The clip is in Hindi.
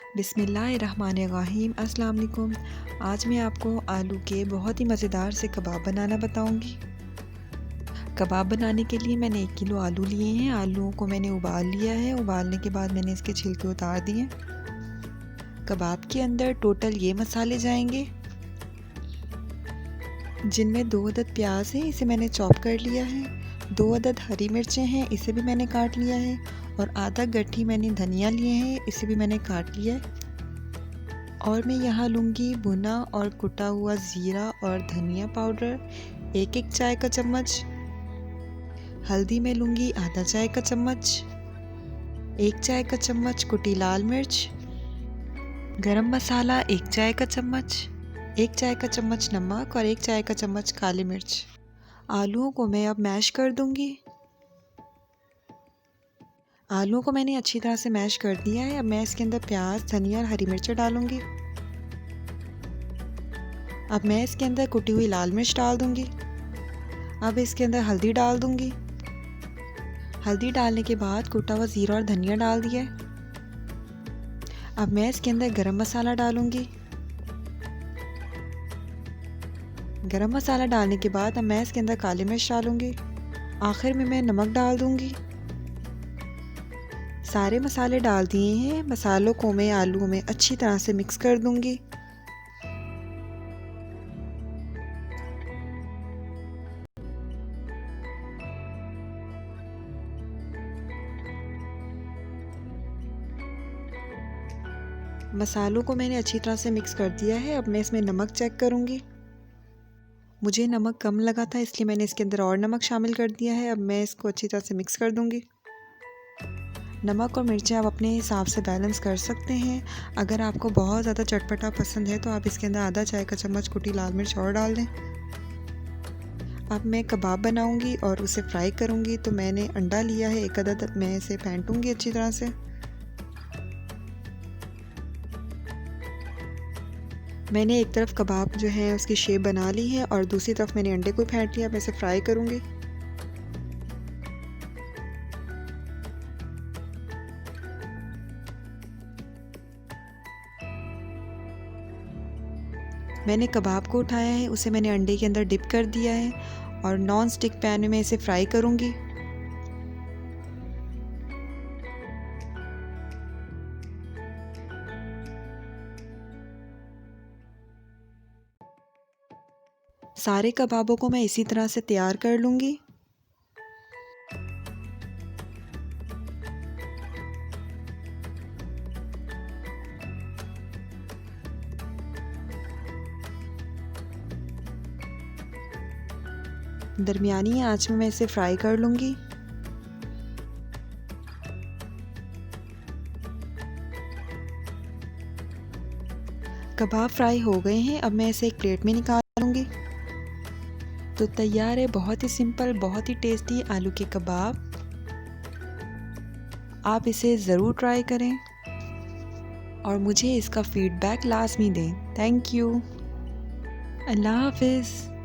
बिस्मिल्लाहिर्रहमानिर्रहीम। अस्सलाम वालेकुम। आज मैं आपको आलू के बहुत ही मज़ेदार से कबाब बनाना बताऊंगी। कबाब बनाने के लिए मैंने 1 किलो आलू लिए हैं। आलूओं को मैंने उबाल लिया है। उबालने के बाद मैंने इसके छिलके उतार दिए। कबाब के अंदर टोटल ये मसाले जाएंगे, जिनमें 2 अदद प्याज है, इसे मैंने चॉप कर लिया है। 2 अदद हरी मिर्चें हैं, इसे भी मैंने काट लिया है। और आधा गट्ठी मैंने धनिया लिए हैं, इसे भी मैंने काट लिया है। और मैं यहाँ लूँगी भुना और कुटा हुआ ज़ीरा और धनिया पाउडर 1-1 चाय का चम्मच। हल्दी में लूँगी आधा चाय का चम्मच। 1 चाय का चम्मच कुटी लाल मिर्च। गरम मसाला 1 चाय का चम्मच। 1 चाय का चम्मच नमक और 1 चाय का चम्मच काली मिर्च। आलूओं को मैं अब मैश कर दूँगी। आलूओं को मैंने अच्छी तरह से मैश कर दिया है। अब मैं इसके अंदर प्याज, धनिया और हरी मिर्च डालूँगी। अब मैं इसके अंदर कुटी हुई लाल मिर्च डाल दूँगी। अब इसके अंदर हल्दी डाल दूँगी। हल्दी डालने के बाद कुटा हुआ ज़ीरा और धनिया डाल दिया है। अब मैं इसके अंदर गरम मसाला डालूँगी। गरम मसाला डालने के बाद अब मैं इसके अंदर काली मिर्च डालूँगी। आखिर में मैं नमक डाल दूँगी। सारे मसाले डाल दिए हैं। मसालों को मैं आलू में अच्छी तरह से मिक्स कर दूँगी। मसालों को मैंने अच्छी तरह से मिक्स कर दिया है। अब मैं इसमें नमक चेक करूँगी। मुझे नमक कम लगा था, इसलिए मैंने इसके अंदर और नमक शामिल कर दिया है। अब मैं इसको अच्छी तरह से मिक्स कर दूँगी। नमक और मिर्चें आप अपने हिसाब से बैलेंस कर सकते हैं। अगर आपको बहुत ज़्यादा चटपटा पसंद है तो आप इसके अंदर आधा चाय का चम्मच कुटी लाल मिर्च और डाल दें। अब मैं कबाब बनाऊंगी और उसे फ्राई करूंगी। तो मैंने अंडा लिया है 1 अदद, मैं इसे फेंटूंगी अच्छी तरह से। मैंने एक तरफ कबाब जो है उसकी शेप बना ली है और दूसरी तरफ मैंने अंडे को फेंट लिया। मैं इसे फ्राई करूंगी। मैंने कबाब को उठाया है, उसे मैंने अंडे के अंदर डिप कर दिया है और नॉन स्टिक पैन में मैं इसे फ्राई करूंगी। सारे कबाबों को मैं इसी तरह से तैयार कर लूँगी। दरमियानी आंच में मैं इसे फ्राई कर लूँगी। कबाब फ्राई हो गए हैं। अब मैं इसे एक प्लेट में निकाल लूँगी। तो तैयार है बहुत ही सिंपल, बहुत ही टेस्टी आलू के कबाब। आप इसे ज़रूर ट्राई करें और मुझे इसका फीडबैक लाज़मी दें। Thank you. अल्लाह हाफ़िज़।